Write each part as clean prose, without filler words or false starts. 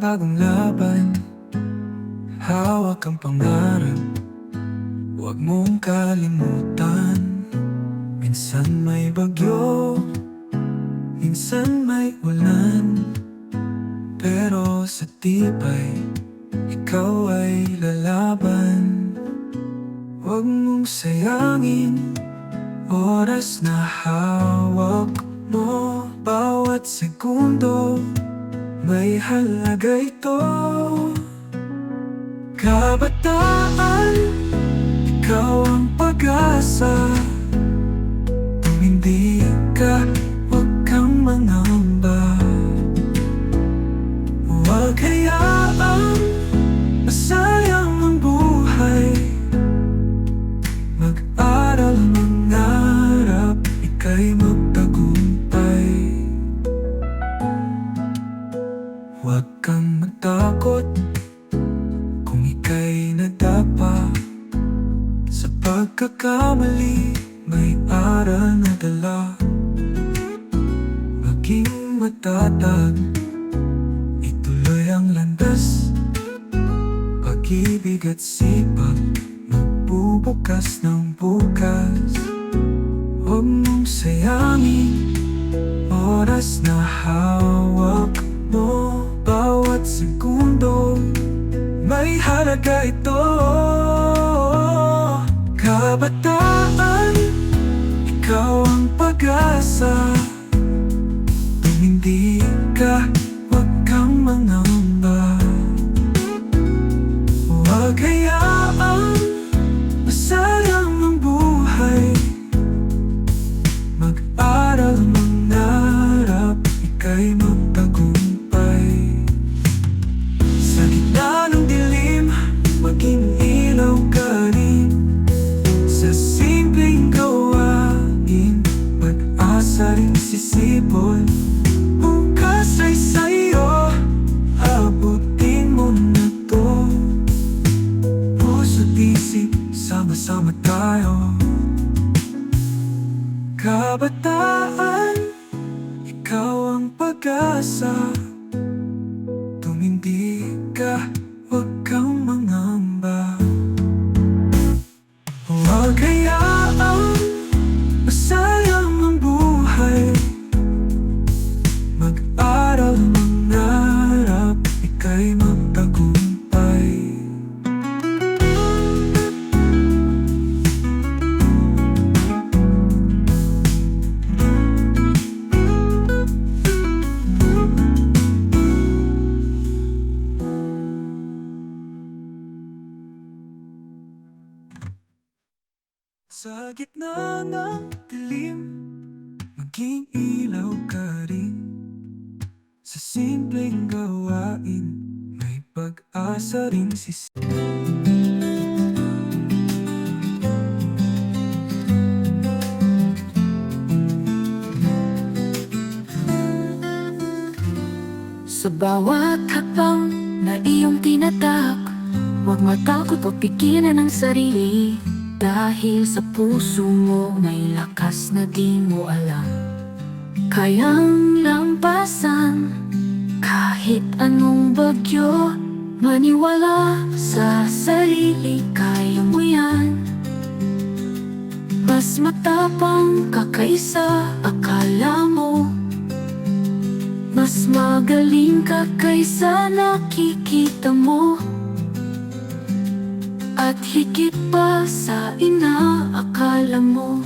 bagong laban, hawak ang pangarap, huwag mong kalimutan. Minsan may bagyo, minsan may ulan, pero sa tibay, ikaw ay lalaban. Huwag mong sayangin oras na hawak mo. Bawat segundo may halaga ito. Kabataan, ikaw ang pag-asa. Kung hindi ka, huwag kang mangamba. Huwag hayaang masayang ang buhay. Mag-aral, mangarap, ika'y magtagumpay. Huwag kang matakot kung ika'y nadapa. Sa pagkakamali, may aral na dala. Maging matatag, ituloy ang landas. Pag-ibig at sipag, magbubukas ng bukas. Huwag mong sayangin oras na hawak mo. Bawat segundo may halaga ito. Kabataan, ikaw ang pag-asa. Kung hindi ka, huwag kang mangamba. Huwag hayaang masayang ang buhay. Mag-aral, mangarap, ika'y magtagumpay. Sa gitna ng dilim, maging ilaw ka rin. Sa simpleng gawain, pag-asa rin sisipol. Bukas ay sa'yo, abutin mo na to. Puso't isip, sama-sama tayo. Kabataan, ikaw ang pag-asa. Tumindi ka, huwag kang mangamba. Huwag hayaang masayang ang buhay. Mag-aral, mangarap, ika'y magtagumpay. Sa gitna ng dilim, maging ilaw ka rin. Sa simpleng gawain, may pag-asa rin Sa bawat hakbang na iyong tinatak, huwag matakot o pigilan ang sarili. Dahil sa puso mo may lakas na di mo alam. Kayang lampasan kahit anong bagyo. Maniwala sa sarili, kaya mo yan. Mas matapang ka kaysa akala mo. Mas magaling ka kaysa nakikita mo. At higit pa sa inaakala mo.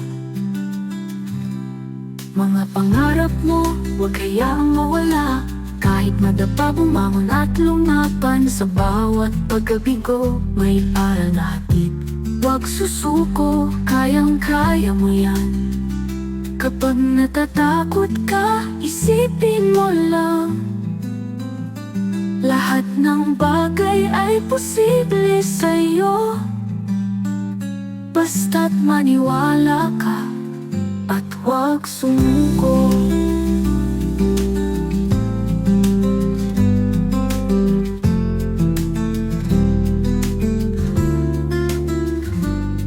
Mga pangarap mo, huwag hayaang mawala. Kahit madapa, bumangon at lumaban. Sa bawat pagkabigo, may aral na hatid. Huwag susuko, kayang-kaya mo yan. Kapag natatakot ka, isipin mo lang, lahat ng bagay ay posible sa'yo. Basta't maniwala ka at huwag sumuko.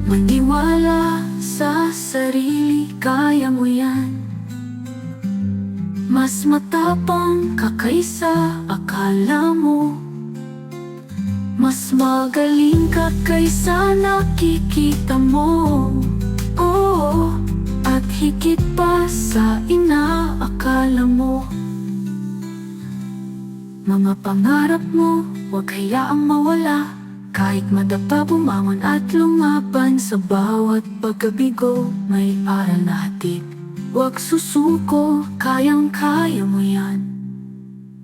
Maniwala sa sarili, kaya mo yan. Mas matapang ka kaysa akala mo. magaling ka kaysa nakikita mo. Oo, at higit pa sa inaakala mo. Mga pangarap mo, huwag hayaang mawala. Kahit madapa, bumangon at lumaban. Sa bawat pagkabigo, may aral na hatid. Huwag susuko, kayang-kaya mo yan.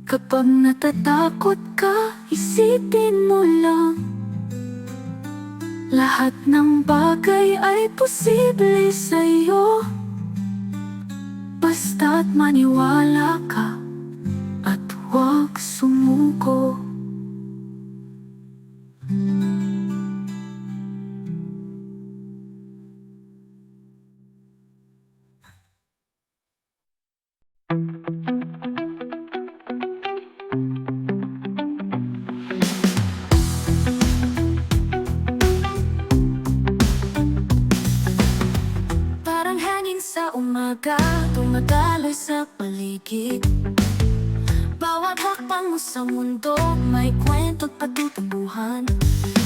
Kapag natatakot ka, isipin mo lang, lahat ng bagay ay posible sa'yo. Basta't maniwala ka at huwag sumuko. Parang hangin sa umaga, tumadaloy sa paligid. Bawat hakbang mo sa mundo, may kwento't patutubuhan.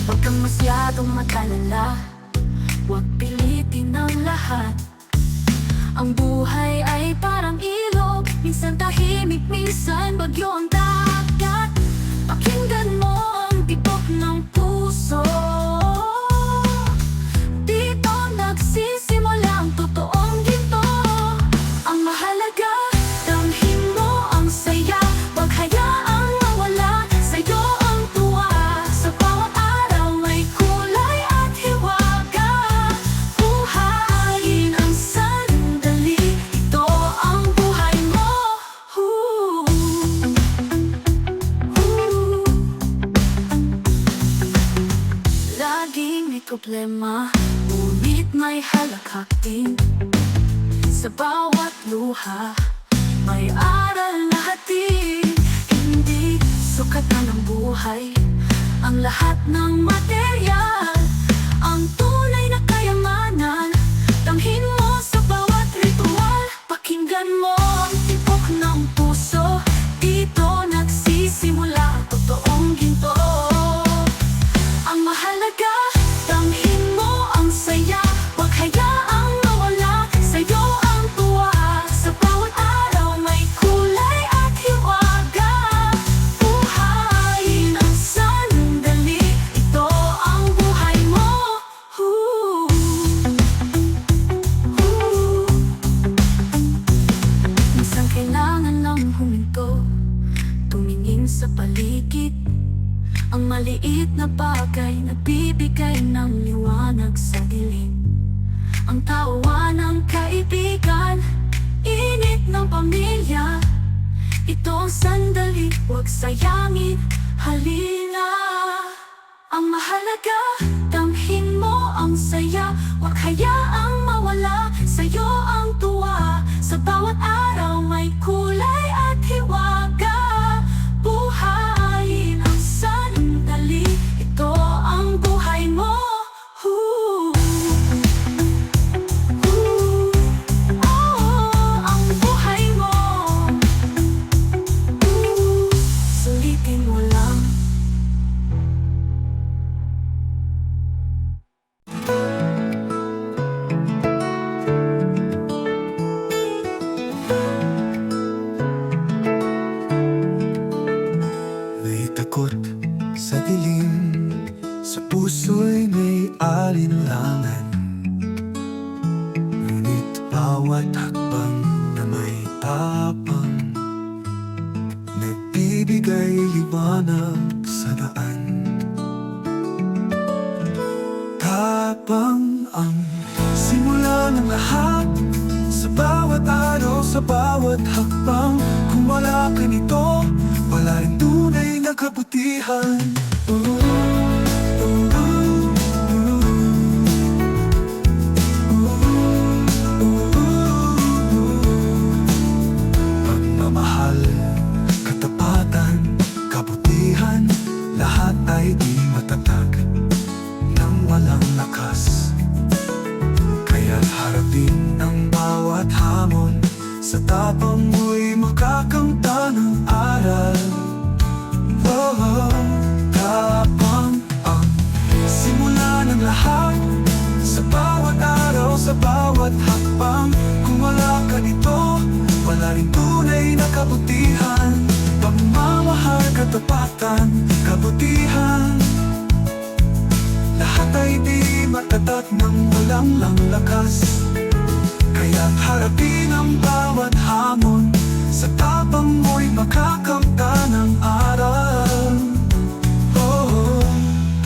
Huwag kang masyadong mag-alala, huwag pilitin ang lahat. Ang buhay ay parang ilog, minsan tahimik, minsan bagyo ang dagat. Pakinggan mo ang tibok ng puso. Dito nagsisimula ang totoong ginto. Ang mahalaga, damhin mo ang saya. Huwag hayaang mawala sa'yo ang tuwa. Sa bawat araw may kulay at hiwaga. Buhayin ang sandali, ito ang buhay mo. Laging may problema, ngunit may halakhak din. Sa bawat luha, may aral na hatid. Hindi sukatan ng buhay ang lahat ng materyal. Ang tunay na kayamanan, damhin mo sa bawat ritual. Pakinggan mo ang tibok ng puso, dito nagsisimula ang totoong ginto. Ang mahalaga, damhin mo ang saya. Huwag hayaang mawala sa'yo ang tuwa. Sa bawat araw may kulay at hiwaga. Buhayin ang sandali, ito ang buhay mo. Minsan kailangan lang huminto, tumingin sa paligid. Ang maliit na bagay nagbibigay ng liwanag sa dilim. Ang tawa ng kaibigan, init ng pamilya. Ito ang sandali, huwag sayangin, halina. Ang mahalaga, damhin mo ang saya. Huwag hayaang mawala sa'yo ang tuwa. Sa bawat araw may kulay at hiwaga. Buhayin ang sandali, ito ang buhay mo. Ang buhay mo. Sulitin mo lang. May takot sa dilim, sa puso'y may alinlangan. Ngunit bawat hakbang na may tapang, nagbibigay liwanag sa daan. Tapang ang simula ng lahat, sa bawat araw, sa bawat hakbang. Kung wala ka nito, wala rin tunay na kabutihan. Pagmamahal, katapatan, kabutihan, lahat ay di matatag nang walang lakas. Kaya't harapin ang bawat hamon, sa tapang mo'y makakamta ng aral. Tapang bawat hakbang. Kung wala ka nito, wala rin tunay na kabutihan. Pagmamahal, katapatan, kabutihan, lahat ay di matatag ng walang lakas. Kaya't harapin ang bawat hamon, sa tapang mo'y makakamta ng aral. Oh,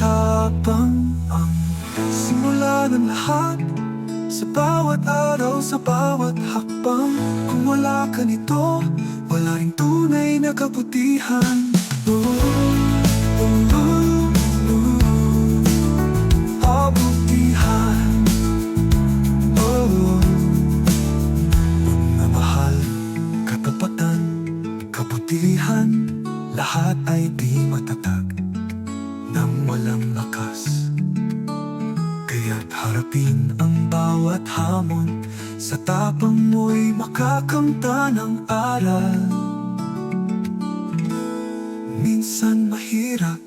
tapang ang simula ng lahat, sa bawat araw, sa bawat hakbang. Kung wala ka nito, wala ring tunay na kabutihan. Kabutihan. Pagmamahal, katapatan, kabutihan, lahat ay di matatag ng walang lakas. Kaya't harapin ang bawat hamon, sa tapang mo'y makakamta ng aral. Minsan mahirap,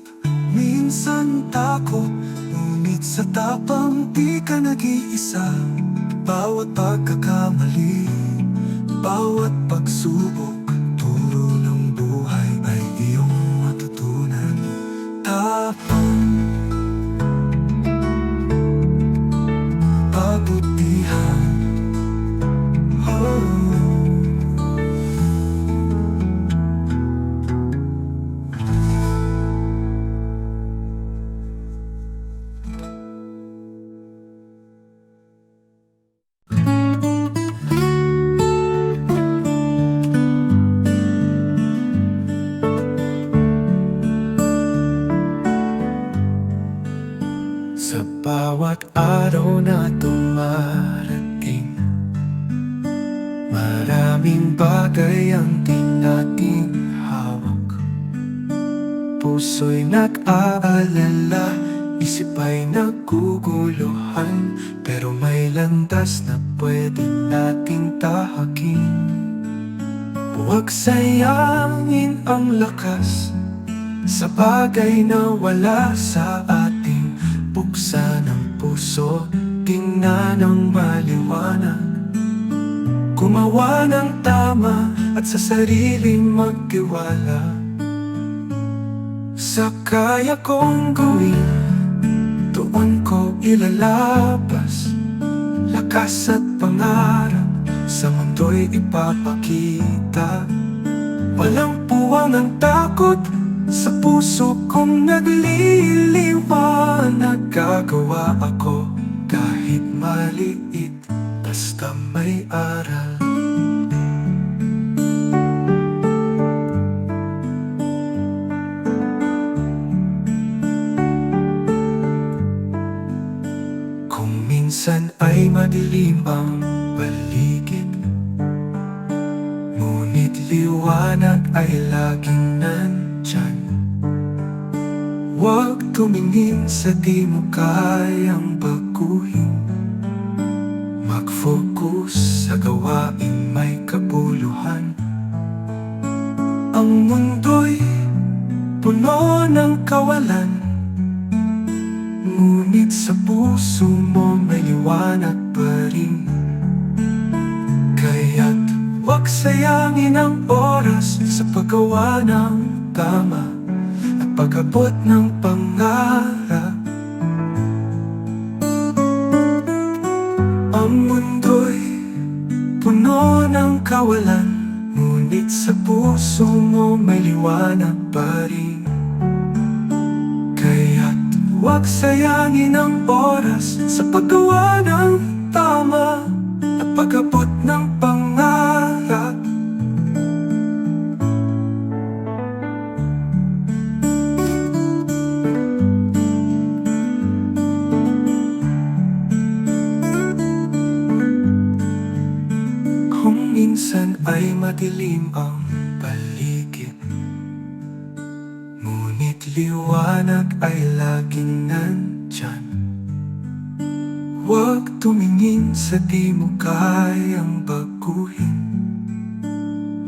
minsan takot, ngunit sa tapang di ka nag-iisa. Bawat pagkakamali, bawat pagsubok, turo ng buhay ay iyong matutunan. Tapang, kabutihan. Sa bawat araw na dumarating, maraming bagay ang di nating hawak. Puso'y nag-aalala, isip ay naguguluhan, pero may landas na pwede nating tahakin. Huwag sayangin ang lakas sa bagay na wala sa atin. Buksan ang puso, tingnan ang maliwanag. Gumawa ng tama at sa sarili magtiwala. Sa kaya kong gawin, doon ko ilalabas. Lakas at pangarap, sa mundo'y ipapakita. Walang puwang ang takot, sa puso kong nagliliwanag. Gagawa ako kahit maliit, basta may aral. Kung minsan ay madilim ang paligid, ngunit liwanag ay laging nandyan. Huwag tumingin sa di mo kayang baguhin. Mag-focus sa gawaing may kabuluhan. Ang mundo'y puno ng kawalan, ngunit sa puso mo may liwanag pa rin. Kaya't huwag sayangin ang oras sa paggawa ng tama at pag-abot ng pangarap. Ang mundo'y puno ng kawalan, ngunit sa puso mo may liwanag pa rin. Kaya't huwag sayangin ang oras sa paggawa ng tama at pag-abot ng pangarap. Kung minsan ay madilim ang paligid, ngunit liwanag ay laging nandyan. Huwag tumingin sa di mo kayang baguhin.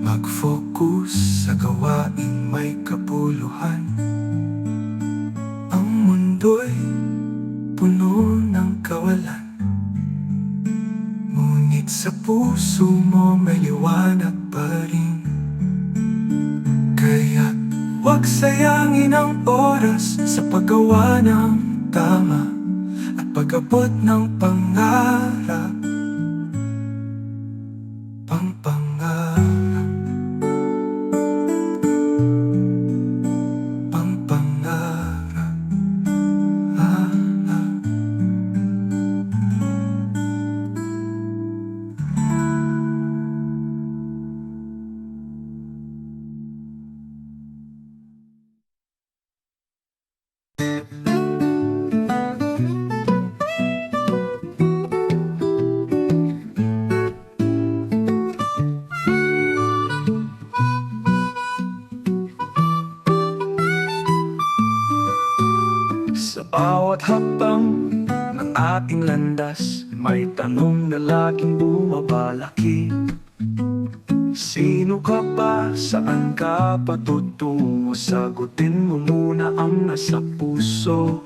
Mag-focus sa gawaing may kabuluhan. Ang mundo'y puno ng kawalan, puso mo may liwanag pa rin. Kaya huwag sayangin ang oras sa paggawa ng tama at pag-abot ng pangarap. Pangpangarap, pangpangarap, ah, ah. Sa bawat hakbang ng ating landas, may tanong na laging bumabalaki. Sino ka ba? Saan ka patutungo? Sagutin mo muna ang nasa puso.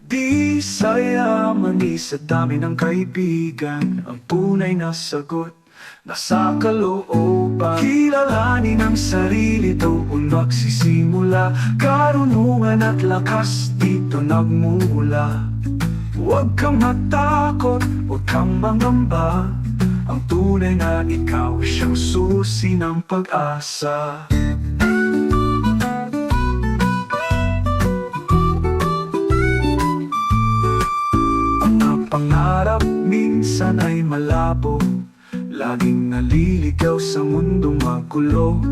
Di sayaman ni sa dami ng kaibigan, ang tunay na sagot nasa kalooban. Kilalanin ang sarili, doon magsisimula. Karunungan at lakas dito nagmumula. Huwag kang matakot, huwag kang mangamba. Ang tunay na ikaw siyang susi ng pag-asa. Ang pangarap minsan ay malabo, laging naliligaw sa mundong magulo.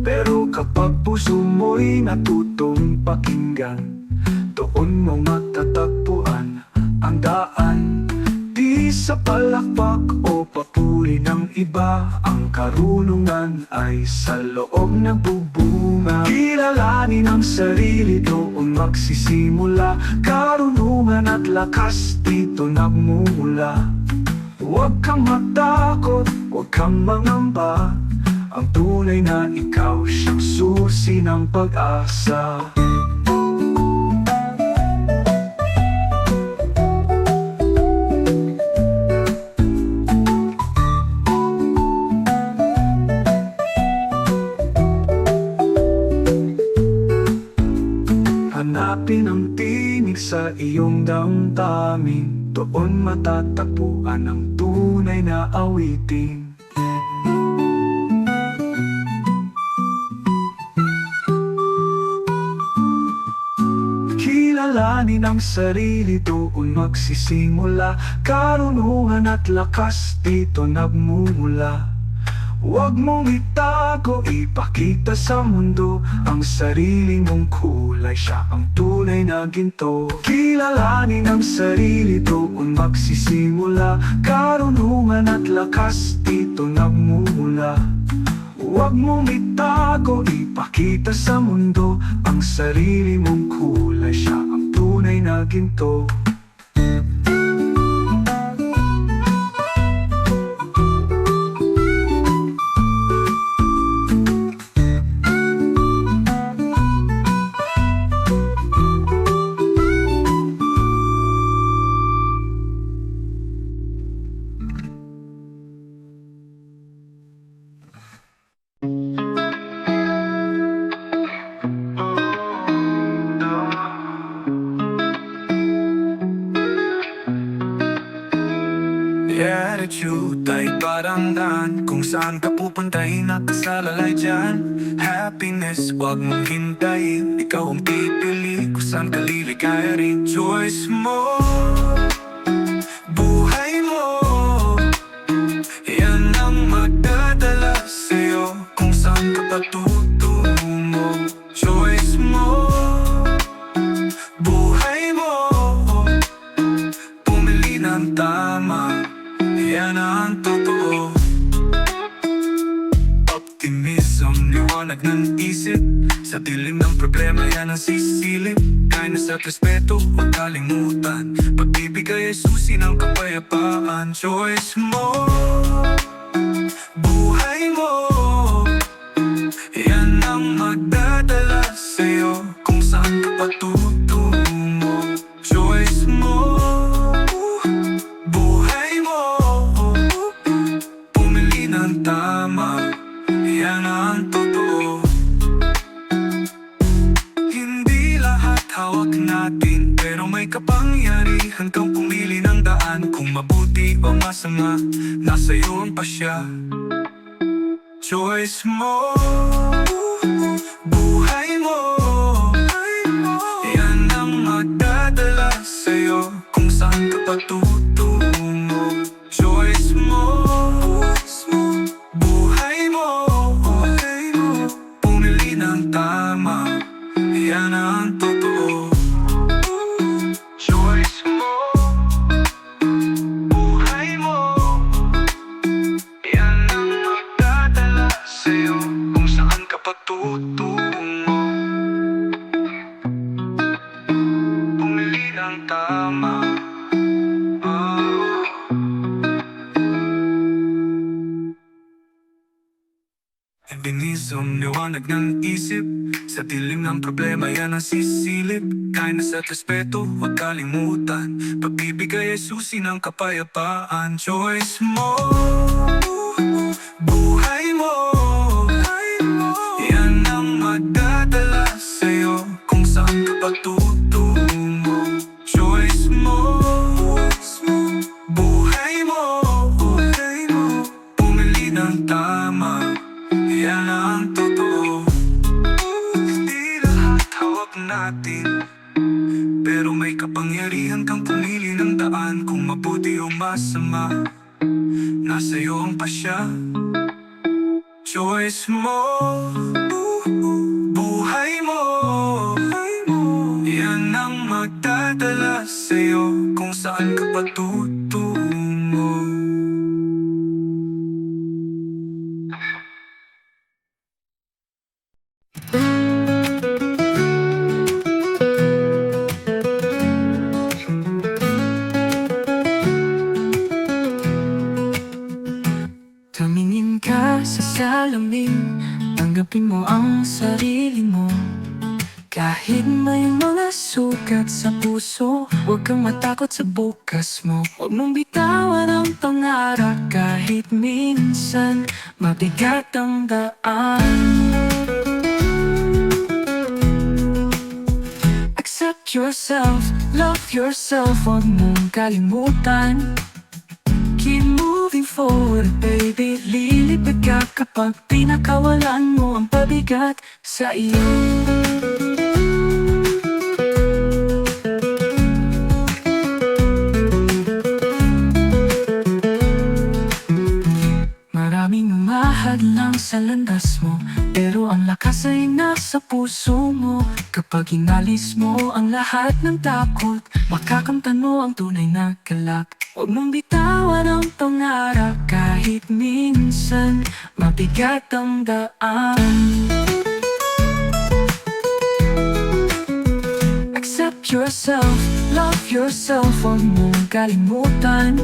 Pero kapag puso mo'y natutong pakinggan, doon mo matatagpuan ang daan. Di sa palakpak o papuri ng iba, ang karunungan ay sa loob nagbubunga. Kilalanin ang sarili, doon magsisimula. Karunungan at lakas dito nagmumula. Huwag kang matakot, huwag kang mangamba. Ang tunay na ikaw siyang susi ng pag-asa. Hanapin ang tinig sa iyong damdamin, doon matatagpuan ang tunay na awitin. Kilalanin ang sarili, doon magsisimula. Karunungan at lakas dito nagmumula. Huwag mong itago, ipakita sa mundo ang sarili mong kulay, siya ang tunay na ginto. Kilalanin ang sarili, doon magsisimula. Karunungan at lakas dito nagmumula. Huwag mong itago, ipakita sa mundo ang sarili mong kulay, siya ang tunay na ginto. Attitude ay parang daan, kung saan ka pupuntahin nakasalalay dyan. Happiness, wag mong hintayin, ikaw ang pipili kung saan ka lilikayarin. Choice mo, buhay mo, yan ang magdadala sa'yo kung saan ka patutungo. Choice mo, buhay mo, pumili ng tama, yan ang totoo. Optimism, liwanag ng isip, sa dilim ng problema yan ang sisilip. Kindness at respeto, huwag kalimutan, pagbibigay ay susi ng kapayapaan. Choice mo, buhay mo, yan ang magdadala sa'yo kung saan ka patutungo. Choice mo, buhay mo, hawak natin, pero may kapangyarihan kang pumili ng daan. Kung mabuti o masama, nasa iyo ang pasya. Choice mo, buhay mo, yan ang magdadala sa'yo kung saan ka patutungo. Choice mo, buhay mo, pumili ng tama, yan ang totoo. Choice mo, buhay mo, yan ang magdadala sa'yo kung saan ka patutungo. Pumili ng tama. Ebenism, liwanag ng isip. Sa dilim ng problema yan ang sisilip. Kindness at respeto, huwag kalimutan. Pagbibigay ay susi ng kapayapaan. Choice mo, buhay mo, yan ang magdadala sa'yo kung saan ka patutungo. Choice mo, buhay mo, pumili ng tama, yan ang totoo. Hindi lahat hawak natin, pero may kapangyarihan kang pumili ng daan. Kung mabuti o masama, nasa iyo ang pasya. Choice mo, buhay mo, yan ang magdadala sa'yo kung saan ka patutungo. Tumingin ka sa salamin, tanggapin mo ang sarili mo. Kahit may mga sugat sa puso, huwag kang matakot sa bukas mo. Huwag mong bitawan ang pangarap kahit minsan mabigat ang daan. Accept yourself, love yourself, huwag mong kalimutan. Keep moving forward, baby. Lilipad ka kapag pinakawalan mo ang pabigat sa iyo. Maraming umahadlang sa landas mo, pero ang lakas ay nasa puso mo. Kapag inalis mo ang lahat ng takot, makakamtan mo ang tunay na galak. Huwag mong bitawan ang pangarap kahit minsan mabigat ang daan. Accept yourself, love yourself, huwag mong kalimutan.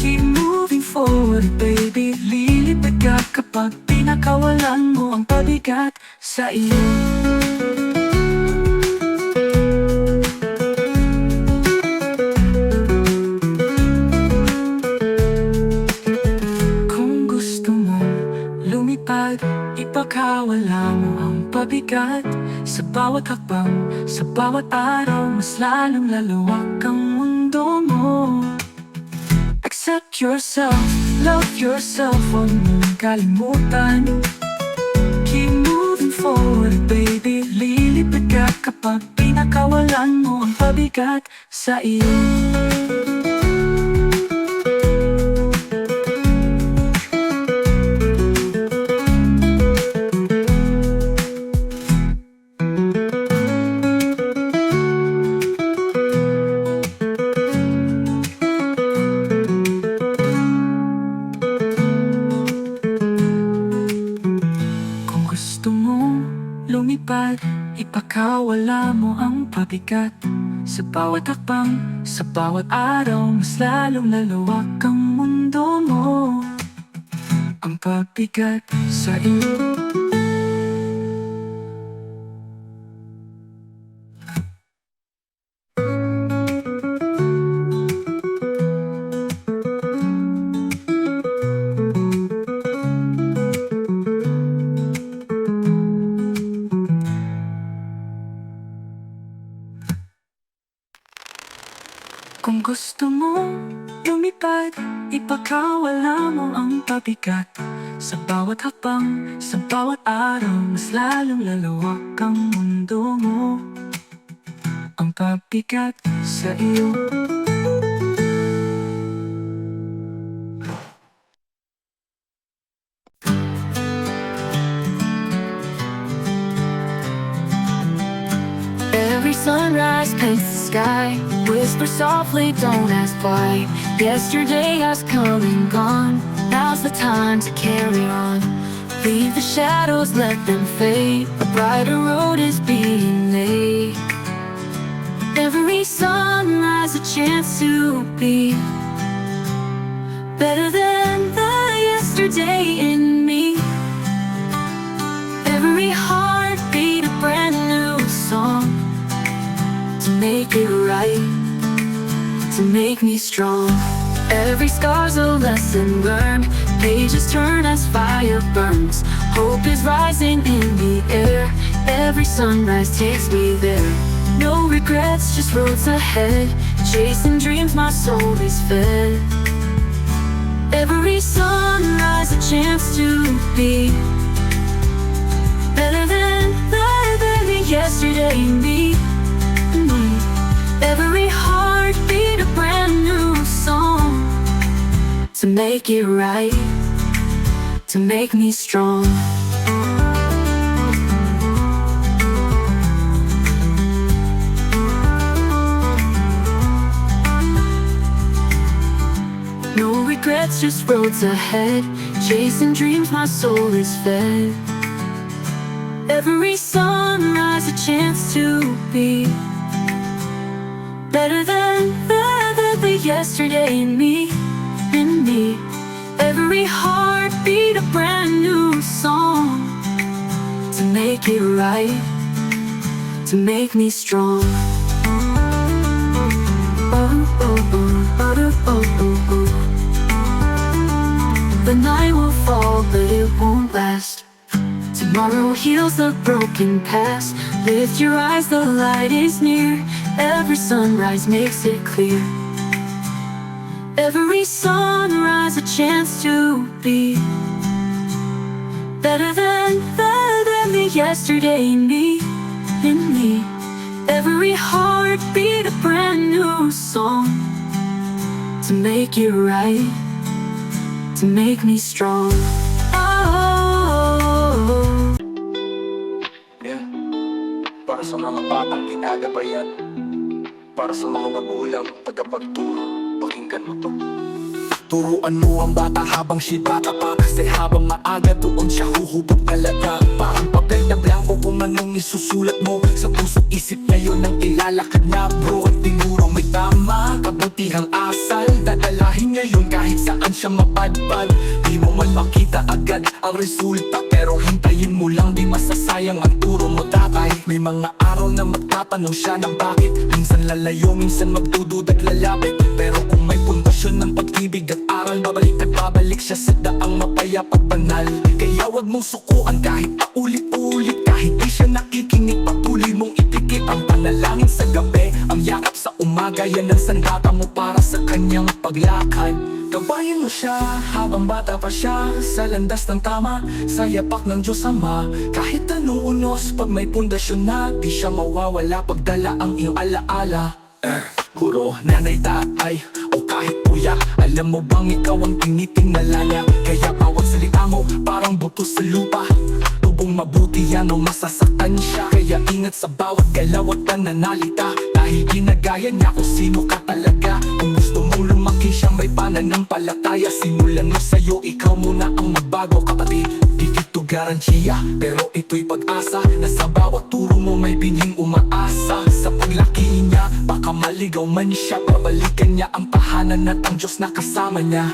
Keep moving forward, baby. Lilipad ka kapag pinakawalan mo ang pabigat sa iyo. Kung gusto mo lumipad, ipakawala mo ang pabigat. Sa bawat hakbang, sa bawat araw, mas lalong laluwag ang mundo mo. Accept yourself, love yourself, huwag mong kalimutan. Keep moving forward, baby. Lilipad ka kapag pinakawalan mo ang pabigat sa iyo. Lumipad, ipakawala mo ang pabigat. Sa bawat hakbang, sa bawat araw, mas lalong laluwag ang mundo mo. Ang pabigat sa iyo. Kung gusto mo lumipad, ipagkawala mo ang pabigat. Sa bawat hakbang, sa bawat araw, mas lalong lalawak ang mundo mo. Ang pabigat sa iyo. Every sunrise paints the sky. Whisper softly, don't ask why. Yesterday has come and gone. Now's the time to carry on. Leave the shadows, let them fade. A brighter road is being made. Every sunrise a chance to be better than the yesterday in me. Every heartbeat a brand new song to make it right, to make me strong. Every scar's a lesson learned, pages turn as fire burns. Hope is rising in the air, every sunrise takes me there. No regrets, just roads ahead, chasing dreams my soul is fed. Every sunrise a chance to be better than the yesterday me. Every heartbeat a brand new song to make it right, to make me strong. No regrets, just roads ahead, chasing dreams my soul is fed. Every sunrise a chance to be better than the yesterday in me, in me. Every heartbeat a brand new song to make it right, to make me strong. Oh, oh, oh, oh, oh, oh, oh. The night will fall, but it won't last. Tomorrow heals the broken past. Lift your eyes, the light is near. Every sunrise makes it clear. Every sunrise a chance to be better than the yesterday in me, in me. Every heartbeat a brand new song to make it right, to make me strong. Oh, Yeah. Para sa mga batang pinagabayan, para sa mga magulang tagapagturo, pakinggan mo to. Turuan mo ang bata habang siya bata pa, kasi habang maaga doon siya huhubog talaga. Parang papel na blanco kung anong isusulat mo sa puso't isip ngayon ang ilalakad na bro. At tinuro may tama, kabutihang asal dadalahin ngayon kahit saan siya mapadpad. Di mo man makita agad ang resulta, pero hintayin mo lang, di masasayang ang turo mo tatay. May mga araw na magtatanong siya ng bakit, minsan lalayo, minsan magdududag lalapit. Pero kung may pundasyon ng pag-ibig at aral, babalik at babalik siya sa daang mapayap at banal. Kaya wag mong sukuan kahit paulit-ulit, kahit di siya nakikinig, patuloy mong itikip ang panalangin sa gabi, ang yakap sa umaga, yan ang sandata mo para sa kanyang paglakad. Gabayan mo siya habang bata pa siya, sa landas ng tama, sa yapak ng Diyos Ama. Kahit anong unos, pag may pundasyon na, di siya mawawala pagdala ang iyong alaala. Guro, nanay, tatay, o kahit kuya, alam mo bang ikaw ang tinitingala niya? Kaya bawat salita mo parang buto sa lupa, tubong mabuti yan o masasaktan siya. Kaya ingat sa bawat galaw at pananalita, dahil ginagaya niya kung sino ka talaga. Kung gusto mong lumaki siyang may pananampalataya, simulan mo sa'yo, ikaw muna ang magbago kapatid. Di ito garantiya, pero ito'y pag-asa, na sa bawat turo mo may binhing umaasa. Sa paglaki niya, baka maligaw man siya, babalikan niya ang tahanan at ang Diyos na kasama niya.